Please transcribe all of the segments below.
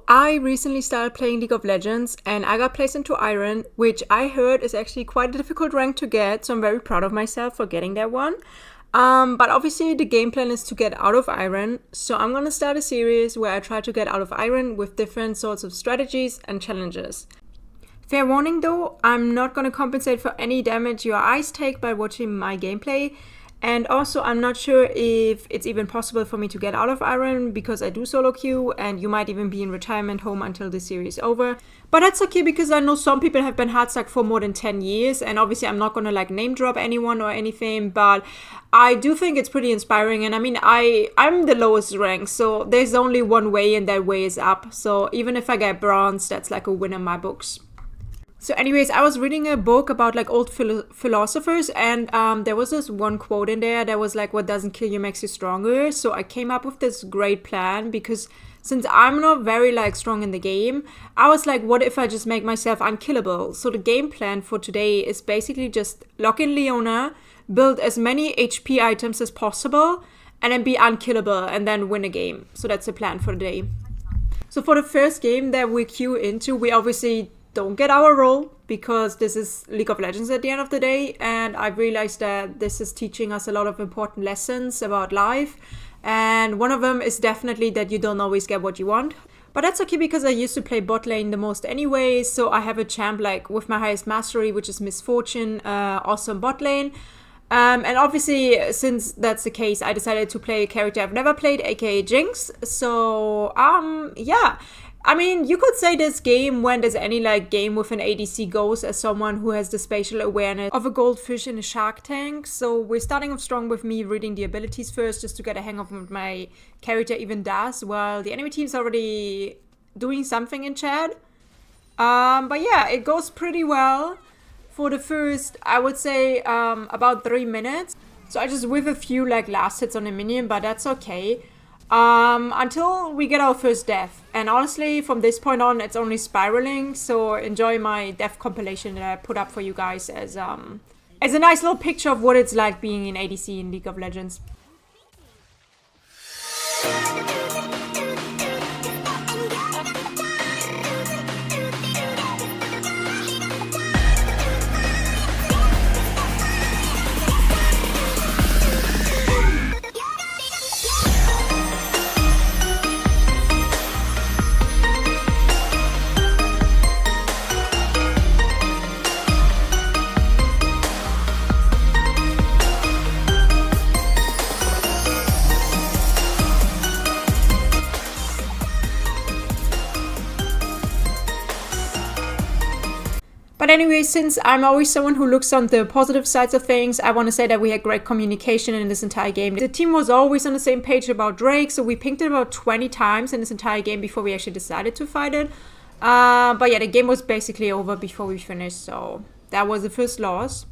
I recently started playing League of Legends and I got placed into Iron, which I heard is actually quite a difficult rank to get, so I'm very proud of myself for getting that one. But obviously the game plan is to get out of Iron, so I'm gonna start a series where I try to get out of Iron with different sorts of strategies and challenges. Fair warning though, I'm not gonna compensate for any damage your eyes take by watching my gameplay. And also, I'm not sure if it's even possible for me to get out of Iron because I do solo queue and you might even be in retirement home until the series is over. But that's okay because I know some people have been hard stuck for more than 10 years and obviously I'm not gonna like name drop anyone or anything, but I do think it's pretty inspiring. And I mean, I'm the lowest rank, so there's only one way and that way is up. So even if I get bronze, that's like a win in my books. So anyways, I was reading a book about like old philosophers and there was this one quote in there that was like, what doesn't kill you makes you stronger. So I came up with this great plan because since I'm not very like strong in the game, I was like, what if I just make myself unkillable? So the game plan for today is basically just lock in Leona, build as many HP items as possible, and then be unkillable and then win a game. So that's the plan for the day. So for the first game that we queue into, we obviously don't get our role because this is League of Legends at the end of the day, and I've realized that this is teaching us a lot of important lessons about life, and one of them is definitely that you don't always get what you want. But that's okay because I used to play bot lane the most anyway, so I have a champ like with my highest mastery, which is Misfortune, awesome bot lane. And obviously, since that's the case, I decided to play a character I've never played, aka Jinx. So, yeah. I mean, you could say this game went as any like game with an ADC goes as someone who has the spatial awareness of a goldfish in a shark tank. So we're starting off strong with me reading the abilities first just to get a hang of what my character even does while the enemy team's already doing something in chat. But yeah, it goes pretty well for the first, I would say, about 3 minutes. So I just whiff a few like last hits on a minion, but that's okay. Until we get our first death. And honestly, from this point on, it's only spiraling. So enjoy my death compilation that I put up for you guys as a nice little picture of what it's like being in ADC in League of Legends. But anyway, since I'm always someone who looks on the positive sides of things, I want to say that we had great communication in this entire game. The team was always on the same page about Drake, so we pinged it about 20 times in this entire game before we actually decided to fight it. But yeah, the game was basically over before we finished, so that was the first loss.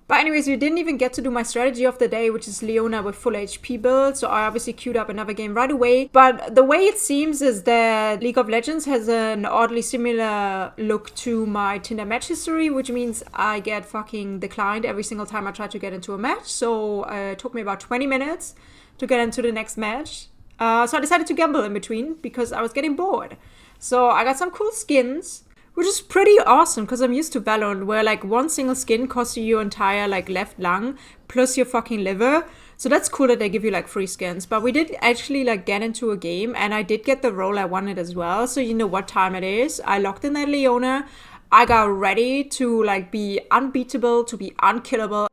But anyways, we didn't even get to do my strategy of the day, which is Leona with full HP build. So I obviously queued up another game right away. But the way it seems is that League of Legends has an oddly similar look to my Tinder match history, which means I get fucking declined every single time I try to get into a match. So it took me about 20 minutes to get into the next match. So I decided to gamble in between because I was getting bored. So I got some cool skins, which is pretty awesome because I'm used to Valorant where like one single skin costs you your entire like left lung plus your fucking liver. So that's cool that they give you like free skins. But we did actually like get into a game and I did get the role I wanted as well. So you know what time it is. I locked in that Leona. I got ready to like be unbeatable, to be unkillable.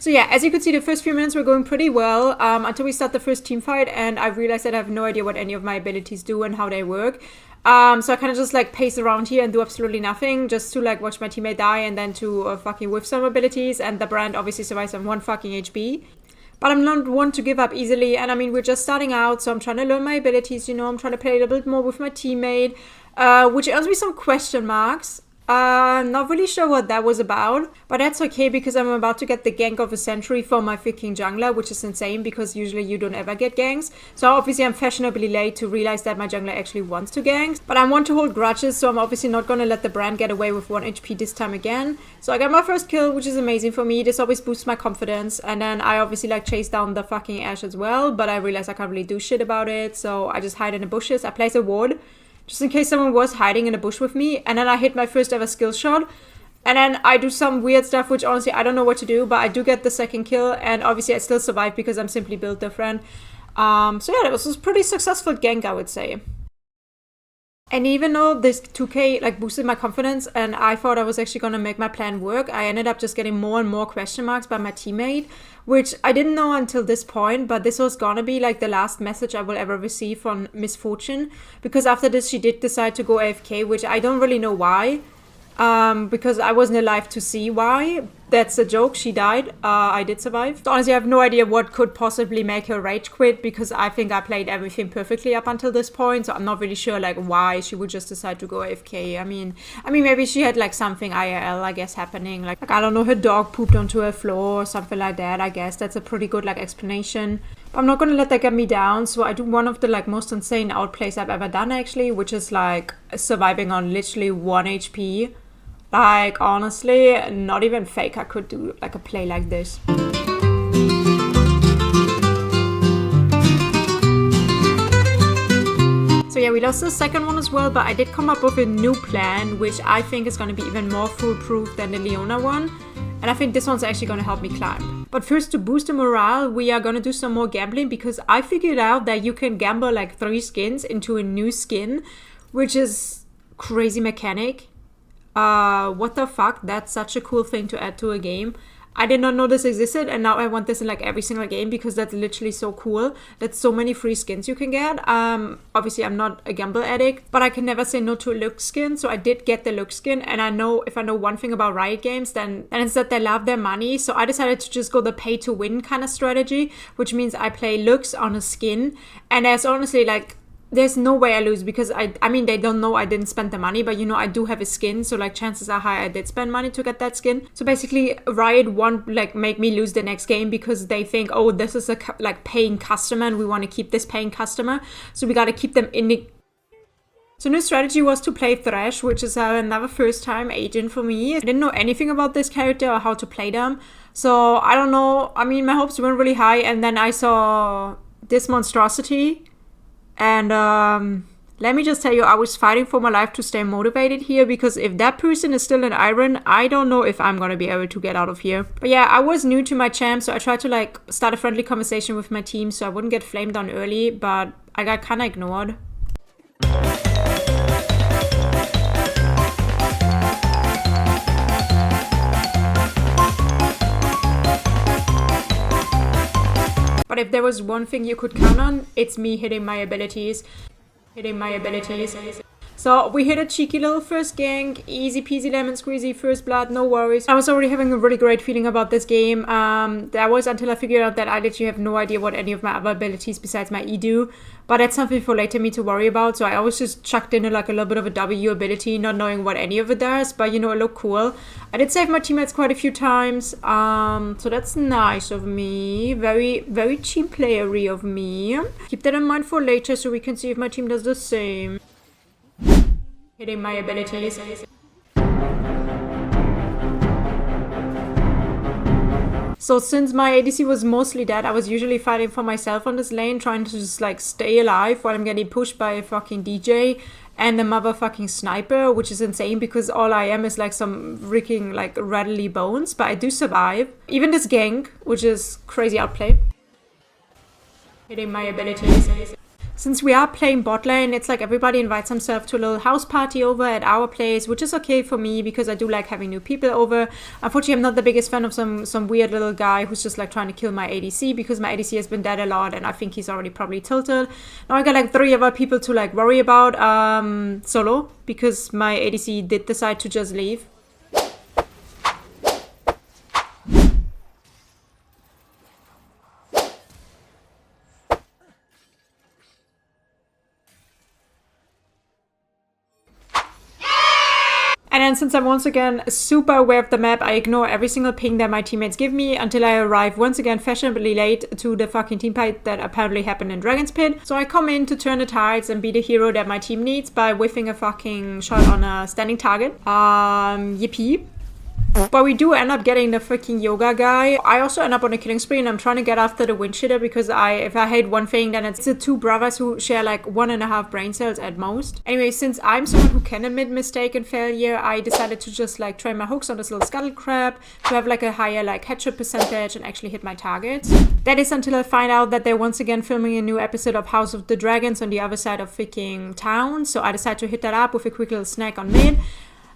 So yeah, as you could see, the first few minutes were going pretty well until we start the first team fight, and I realized that I have no idea what any of my abilities do and how they work. So I kind of just like pace around here and do absolutely nothing just to like watch my teammate die and then to fucking whiff some abilities, and the brand obviously survives on 1 fucking HP. But I'm not one to give up easily, and I mean, we're just starting out, so I'm trying to learn my abilities, you know, I'm trying to play a little bit more with my teammate, which earns me some question marks. Not really sure what that was about, but that's okay because I'm about to get the gank of a century for my freaking jungler, which is insane because usually you don't ever get ganks. So obviously I'm fashionably late to realize that my jungler actually wants to gank, but I want to hold grudges, so I'm obviously not gonna let the brand get away with 1 HP this time again. So I got my first kill, which is amazing for me. This always boosts my confidence, and then I obviously like chase down the fucking Ashe as well, but I realize I can't really do shit about it, so I just hide in the bushes. I place a ward just in case someone was hiding in a bush with me, and then I hit my first ever skill shot, and then I do some weird stuff which honestly I don't know what to do, but I do get the second kill, and obviously I still survive because I'm simply built different. So yeah, that was a pretty successful gank, I would say. And even though this 2k like boosted my confidence and I thought I was actually gonna make my plan work, I ended up just getting more and more question marks by my teammate, which I didn't know until this point, but this was gonna be like the last message I will ever receive from Misfortune, because after this she did decide to go AFK, which I don't really know why. Because I wasn't alive to see why. That's a joke, she died. I did survive. So honestly, I have no idea what could possibly make her rage quit, because I think I played everything perfectly up until this point, so I'm not really sure like why she would just decide to go AFK. I mean maybe she had like something IRL, I guess, happening. Like I don't know, her dog pooped onto her floor or something like that. I guess that's a pretty good like explanation. But I'm not gonna let that get me down, so I do one of the like most insane outplays I've ever done actually, which is like surviving on literally 1 HP. Like, honestly, not even fake I could do like a play like this. So yeah, we lost the second one as well, but I did come up with a new plan, which I think is going to be even more foolproof than the Leona one. And I think this one's actually going to help me climb. But first, to boost the morale, we are going to do some more gambling, because I figured out that you can gamble like 3 skins into a new skin, which is crazy mechanic. What the fuck? That's such a cool thing to add to a game. I did not know this existed, and now I want this in like every single game, because that's literally so cool. That's so many free skins you can get. Obviously I'm not a gamble addict, but I can never say no to a look skin, so I did get the look skin. And I know, if I know one thing about Riot Games, then it's that they love their money. So I decided to just go the pay to win kind of strategy, which means I play looks on a skin, and there's honestly like, there's no way I lose, because I mean, they don't know I didn't spend the money, but you know, I do have a skin, so like chances are high I did spend money to get that skin. So basically Riot won't like make me lose the next game, because they think, oh, this is a like paying customer and we want to keep this paying customer, so we got to keep them in the... So new strategy was to play Thresh, which is another first time agent for me. I didn't know anything about this character or how to play them, so I don't know. I mean, my hopes weren't really high, and then I saw this monstrosity. And let me just tell you, I was fighting for my life to stay motivated here, because if that person is still in Iron, I don't know if I'm gonna be able to get out of here. But yeah, I was new to my champ, so I tried to like start a friendly conversation with my team so I wouldn't get flamed on early, but I got kinda ignored. But if there was one thing you could count on, it's me hitting my abilities. So we hit a cheeky little first gank, easy peasy lemon squeezy, first blood, no worries. I was already having a really great feeling about this game. That was until I figured out that I literally have no idea what any of my other abilities besides my E do. But that's something for later me to worry about. So I always just chucked in like a little bit of a W ability, not knowing what any of it does. But you know, it looked cool. I did save my teammates quite a few times. So that's nice of me. Very, very team playery of me. Keep that in mind for later so we can see if my team does the same. Hitting my abilities. So since my ADC was mostly dead, I was usually fighting for myself on this lane, trying to just like stay alive while I'm getting pushed by a fucking DJ and a motherfucking sniper, which is insane because all I am is like some freaking like rattly bones, but I do survive. Even this gank, which is crazy outplay. Hitting my abilities. Since we are playing bot lane, it's like everybody invites themselves to a little house party over at our place, which is okay for me because I do like having new people over. Unfortunately, I'm not the biggest fan of some weird little guy who's just like trying to kill my ADC because my ADC has been dead a lot and I think he's already probably tilted. Now I got like 3 other people to like worry about solo because my ADC did decide to just leave. And And since I'm once again super aware of the map, I ignore every single ping that my teammates give me until I arrive once again fashionably late to the fucking team fight that apparently happened in Dragon's Pit. So I come in to turn the tides and be the hero that my team needs by whiffing a fucking shot on a standing target. Yippee. But we do end up getting the freaking yoga guy. I also end up on a killing spree and I'm trying to get after the wind shitter because if I hate one thing, then it's the two brothers who share like 1.5 brain cells at most. Anyway, since I'm someone who can admit mistake and failure, I decided to just like try my hooks on this little scuttle crab to have like a higher like headshot percentage and actually hit my targets. That is until I find out that they're once again filming a new episode of House of the Dragons on the other side of freaking town. So I decide to hit that up with a quick little snack on mid.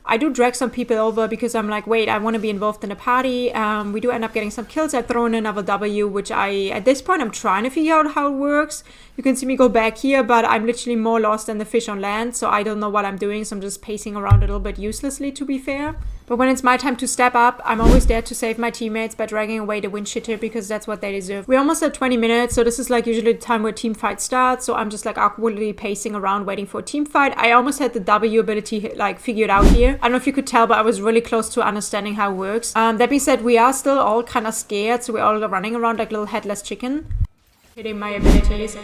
I do drag some people over because I'm like, wait, I want to be involved in the party. We do end up getting some kills. I throw in another W, which at this point, I'm trying to figure out how it works. You can see me go back here, but I'm literally more lost than the fish on land. So I don't know what I'm doing. So I'm just pacing around a little bit uselessly, to be fair. But when it's my time to step up, I'm always there to save my teammates by dragging away the wind shitter because that's what they deserve. We're almost at 20 minutes, so this is like usually the time where team fight starts. So I'm just like awkwardly pacing around waiting for a team fight. I almost had the W ability like figured out here. I don't know if you could tell, but I was really close to understanding how it works. That being said, we are still all kind of scared, so we're all running around like little headless chicken. Hitting my abilities.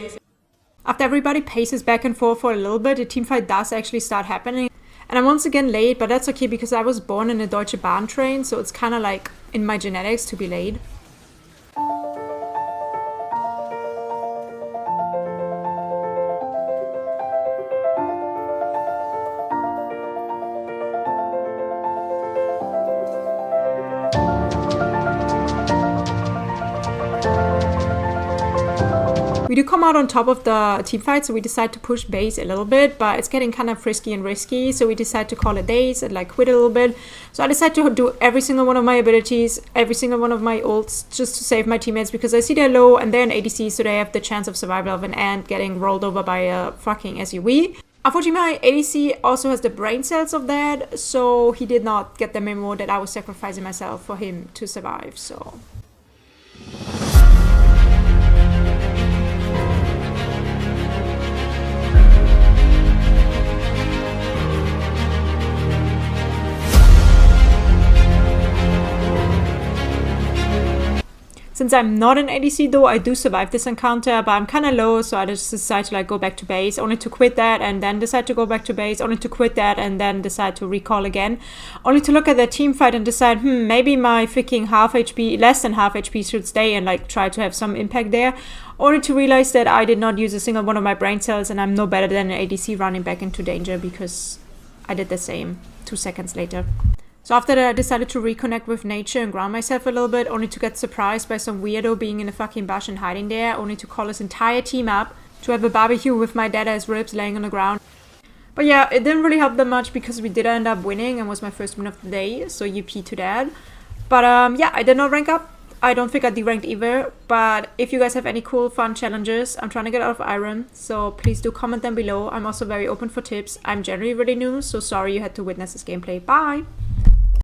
After everybody paces back and forth for a little bit, the team fight does actually start happening. And I'm once again late, but that's okay because I was born in a Deutsche Bahn train, so it's kind of like in my genetics to be late. We do come out on top of the team fight, so we decide to push base a little bit, but it's getting kind of frisky and risky, so we decide to call it days and like quit a little bit. So I decide to do every single one of my abilities, every single one of my ults, just to save my teammates, because I see they're low and they're in ADC, so they have the chance of survival of an ant getting rolled over by a fucking SUV. Unfortunately, my ADC also has the brain cells of that, so he did not get the memo that I was sacrificing myself for him to survive, so... Since I'm not an ADC though, I do survive this encounter, but I'm kind of low, so I just decide to like go back to base, only to quit that and then decide to go back to base, only to quit that and then decide to recall again, only to look at the team fight and decide, maybe my freaking half HP, less than half HP should stay and like try to have some impact there, only to realize that I did not use a single one of my brain cells and I'm no better than an ADC running back into danger because I did the same 2 seconds later. So after that, I decided to reconnect with nature and ground myself a little bit, only to get surprised by some weirdo being in a fucking bush and hiding there, only to call his entire team up, to have a barbecue with my dad as ribs laying on the ground. But yeah, it didn't really help that much because we did end up winning and was my first win of the day, so UP to that. But yeah, I did not rank up. I don't think I deranked either, but if you guys have any cool, fun challenges, I'm trying to get out of Iron, so please do comment them below. I'm also very open for tips. I'm generally really new, so sorry you had to witness this gameplay. Bye!